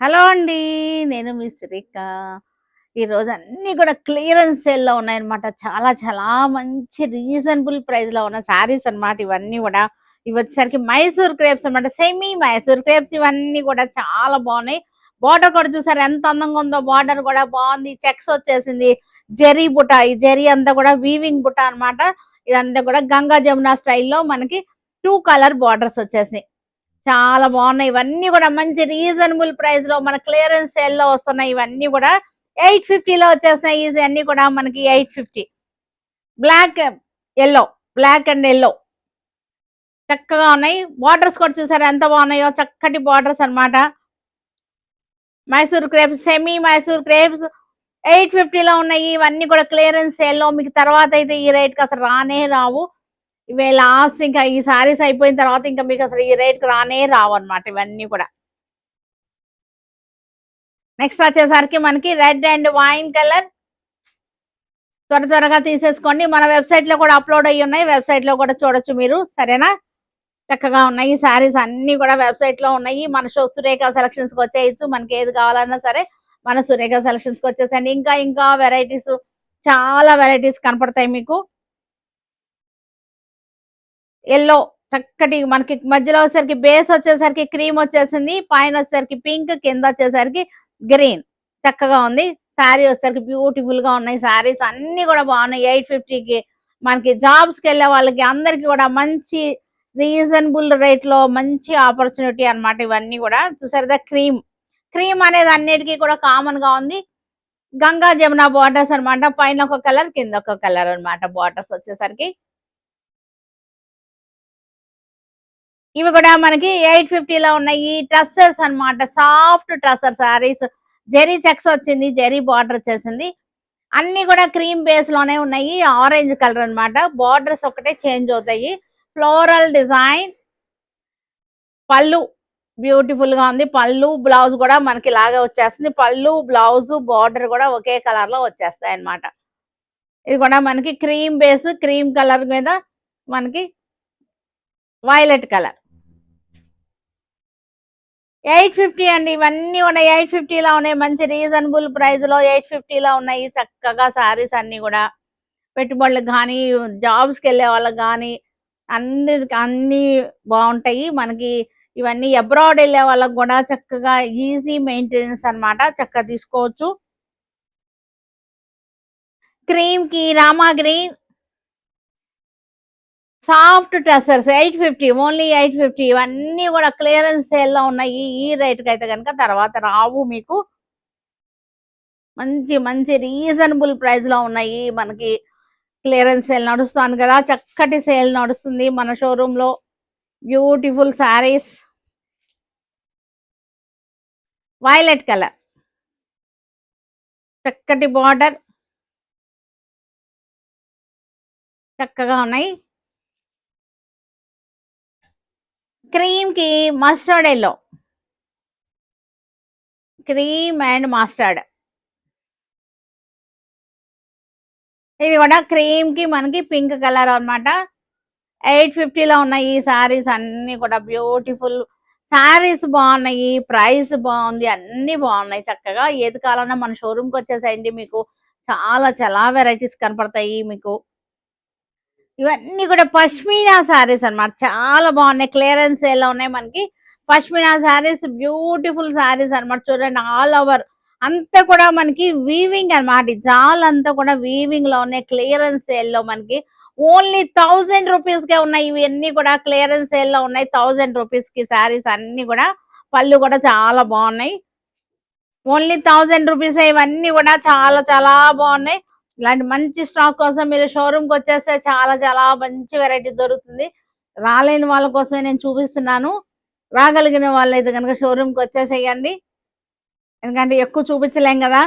Hello అండి. నేను మీ సురేఖ. ఈరోజు అన్నీ కూడా క్లియరెన్స్ సేల్‌లో ఉన్నాయన్నమాట. చాలా చాలా మంచి రీజనబుల్ ప్రైస్‌లో ఉన్న శారీస్ అన్నమాట ఇవన్నీ గూడా. ఇవొచ్చేసరికి మైసూర్ క్రేప్స్ అన్నమాట. సెమీ మైసూర్ క్రేప్స్ ఇవన్నీ కూడా చాలా బావున్నాయి. బోర్డర్ కూడా చూసారా ఎంత అందంగా ఉందో, బోర్డర్ కూడా బావుంది. చెక్స్ వచ్చేసింది. జెరీ బుట్ట, ఈ జెరీ అంతా కూడా వీవింగ్ బుట్ట అన్నమాట. ఇదంతా కూడా గంగా జమున స్టైల్‌లో మనకి 2 కలర్ బోర్డర్స్ వచ్చేసినాయి. చాలా బాగున్నాయి. ఇవన్నీ కూడా మంచి రీజనబుల్ ప్రైస్ లో మన క్లియరెన్స్ సేల్ లో వస్తున్నాయి. ఇవన్నీ కూడా 850 వచ్చేస్తున్నాయి. ఇవన్నీ కూడా మనకి 850. Black yellow, black and yellow చక్కగా ఉన్నాయి. బార్డర్స్ కూడా చూసారా ఎంత బాగున్నాయో, చక్కటి బార్డర్స్ అన్నమాట. Mysore crepes, semi Mysore crepes 850 ఉన్నాయి. ఇవన్నీ కూడా క్లియరెన్స్ సేల్ లో మీకు తర్వాత అయితే ఈ రేట్ కి అసలు రానే రావు. ఇవే లాస్ట్, ఇంకా ఈ సారీస్ అయిపోయిన తర్వాత ఇంకా మీకు అసలు ఈ రేట్ కి రానే రావు అనమాట ఇవన్నీ కూడా. నెక్స్ట్ వచ్చేసరికి మనకి రెడ్ అండ్ వైన్ కలర్. త్వరగా తీసేసుకోండి. మన వెబ్సైట్ లో కూడా అప్లోడ్ అయ్యి ఉన్నాయి. వెబ్సైట్ లో కూడా చూడొచ్చు మీరు. సరేనా? చక్కగా ఉన్నాయి శారీస్ అన్ని కూడా వెబ్సైట్ లో ఉన్నాయి. మన సురేఖ సెలక్షన్స్ కి వచ్చేయచ్చు. మనకి ఏది కావాలన్నా సరే మన సురేఖ సెలక్షన్స్ కి వచ్చేసండి. ఇంకా ఇంకా వెరైటీస్, చాలా వెరైటీస్ కనపడతాయి మీకు. ఎల్లో చక్కటి మనకి మధ్యలో వచ్చేసరికి బేస్ వచ్చేసరికి క్రీమ్ వచ్చేసింది. పైన వచ్చేసరికి పింక్, కింద వచ్చేసరికి గ్రీన్. చక్కగా ఉంది. శారీ వచ్చేసరికి బ్యూటిఫుల్ గా ఉన్నాయి. శారీస్ అన్ని కూడా బాగున్నాయి. 850కి మనకి జాబ్స్ కి వెళ్ళే వాళ్ళకి అందరికి కూడా మంచి రీజనబుల్ రేట్ లో మంచి ఆపర్చునిటీ అన్నమాట. ఇవన్నీ కూడా చూసారుగా క్రీమ్. క్రీమ్ అనేది అన్నిటికీ కూడా కామన్ గా ఉంది. గంగా జమున బార్డర్స్ అన్నమాట. పైన ఒక కలర్, కింద ఒక కలర్ అన్నమాట బార్డర్స్ వచ్చేసరికి. ఇవి కూడా మనకి 850 ఉన్నాయి. ట్రస్సర్స్ అన్నమాట. సాఫ్ట్ ట్రస్సర్ సారీస్. జెరీ చెక్స్ వచ్చింది. జెరీ బార్డర్ వచ్చేసింది. అన్ని కూడా క్రీమ్ బేస్ లోనే ఉన్నాయి. ఆరెంజ్ కలర్ అన్నమాట. బార్డర్స్ ఒకటే చేంజ్ అవుతాయి. Floral design. పళ్ళు బ్యూటిఫుల్ గా ఉంది. పళ్ళు బ్లౌజ్ కూడా మనకి ఇలాగే వచ్చేస్తుంది. పళ్ళు బ్లౌజ్ బార్డర్ కూడా ఒకే కలర్ లో వచ్చేస్తాయి అన్నమాట. ఇది కూడా మనకి క్రీమ్ బేస్, క్రీమ్ కలర్ మీద మనకి వైలెట్ కలర్. 850 అండి. ఇవన్నీ ఉన్నాయి. 850 ఉన్నాయి. మంచి రీజనబుల్ ప్రైస్ లో 850 ఉన్నాయి. చక్కగా సారీస్ అన్ని కూడా పెట్టుబడులకు కానీ, జాబ్స్ కి వెళ్ళే వాళ్ళకి కానీ అందరికి అన్ని బాగుంటాయి. మనకి ఇవన్నీ అబ్రాడ్ వెళ్ళే వాళ్ళకి కూడా చక్కగా ఈజీ మెయింటెనెన్స్ అన్నమాట. చక్కగా తీసుకోవచ్చు. క్రీమ్ కి Rama green, soft tussars 850, only 850. ఇవన్నీ కూడా క్లియరెన్స్ సేల్ లో ఉన్నాయి. ఈ రేట్ కి అయితే కనుక తర్వాత రావు మీకు. మంచి మంచి రీజనబుల్ ప్రైస్ లో ఉన్నాయి. మనకి క్లియరెన్స్ సేల్ నడుస్తుంది కదా, చక్కటి సేల్ నడుస్తుంది మన షోరూమ్ లో. బ్యూటిఫుల్ శారీస్. వైలెట్ కలర్ చక్కటి బార్డర్ చక్కగా ఉన్నాయి. క్రీమ్ కి mustard yellow, cream and mustard. ఇది కూడా క్రీమ్ కి మనకి పింక్ కలర్ అన్నమాట. 850 ఉన్నాయి ఈ శారీస్ అన్ని కూడా. బ్యూటిఫుల్ శారీస్ బాగున్నాయి. ప్రైస్ బాగుంది. అన్ని బాగున్నాయి. చక్కగా ఏది కావాలన్నా మన షోరూమ్ కి వచ్చేసేయండి. మీకు చాలా చాలా వెరైటీస్ కనపడతాయి మీకు. ఇవన్నీ కూడా పష్మీనా శారీస్ అన్నమాట. చాలా బాగున్నాయి. క్లియరెన్స్ సేల్ ఉన్నాయి మనకి. పష్మీనా శారీస్ బ్యూటిఫుల్ శారీస్ అన్నమాట. చూడండి ఆల్ ఓవర్ అంతా కూడా మనకి వీవింగ్ అన్నమాట. ఈ జాల్ అంతా కూడా వీవింగ్ లో ఉన్నాయి. క్లియరెన్స్ సేల్ లో మనకి ఓన్లీ 1000 రూపీస్ కే ఉన్నాయి. ఇవన్నీ కూడా క్లియరెన్స్ సేల్ లో ఉన్నాయి. 1000 రూపీస్ కి శారీస్ అన్ని కూడా. పళ్ళు కూడా చాలా బాగున్నాయి. Only 1000 rupees. ఇవన్నీ కూడా చాలా చాలా బాగున్నాయి. ఇలాంటి మంచి స్టాక్ కోసం మీరు షోరూమ్ కి వచ్చేస్తే చాలా చాలా మంచి వెరైటీ దొరుకుతుంది. రాలేని వాళ్ళ కోసమే నేను చూపిస్తున్నాను. రాగలిగిన వాళ్ళైతే కనుక షోరూమ్ కి వచ్చేసేయండి. ఎందుకంటే ఎక్కువ చూపించలేం కదా,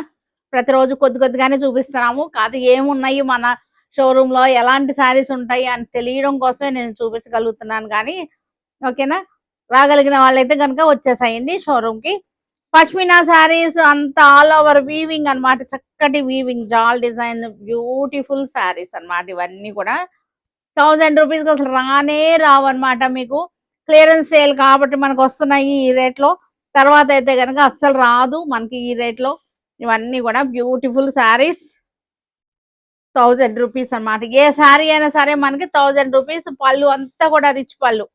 ప్రతిరోజు కొద్ది కొద్దిగానే చూపిస్తున్నాము. కాదు ఏమున్నాయి మన షోరూమ్ లో, ఎలాంటి శారీస్ ఉంటాయి అని తెలియడం కోసమే నేను చూపించగలుగుతున్నాను కానీ. ఓకేనా? రాగలిగిన వాళ్ళైతే కనుక వచ్చేసాయండి షోరూమ్ కి. పష్మినా శారీస్ అంతా ఆల్ ఓవర్ వీవింగ్ అన్నమాట. చక్కటి వీవింగ్ జాల్ డిజైన్ బ్యూటిఫుల్ శారీస్ అన్నమాట. ఇవన్నీ కూడా 1000 రూపీస్ అసలు రానే రావు అనమాట మీకు. క్లియరెన్స్ సేల్ కాబట్టి మనకు వస్తున్నాయి ఈ రేట్ లో. తర్వాత అయితే కనుక అస్సలు రాదు మనకి ఈ రేట్ లో. ఇవన్నీ కూడా బ్యూటిఫుల్ శారీస్, 1000 రూపీస్ అన్నమాట. ఏ శారీ అయినా సరే మనకి 1000 రూపీస్. పళ్ళు అంతా కూడా రిచ్ పళ్ళు.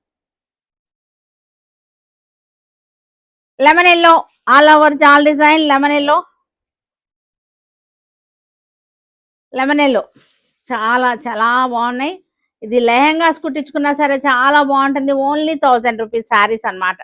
లెమన్ ఎల్లో, ఆల్ ఓవర్ జాల్ design lemon yellow. Lemon yellow చాలా చాలా బాగున్నాయి. ఇది లెహెంగాస్ కుట్టించుకున్నా సరే చాలా బాగుంటుంది. ఓన్లీ 1000 రూపీస్ శారీస్ అన్నమాట.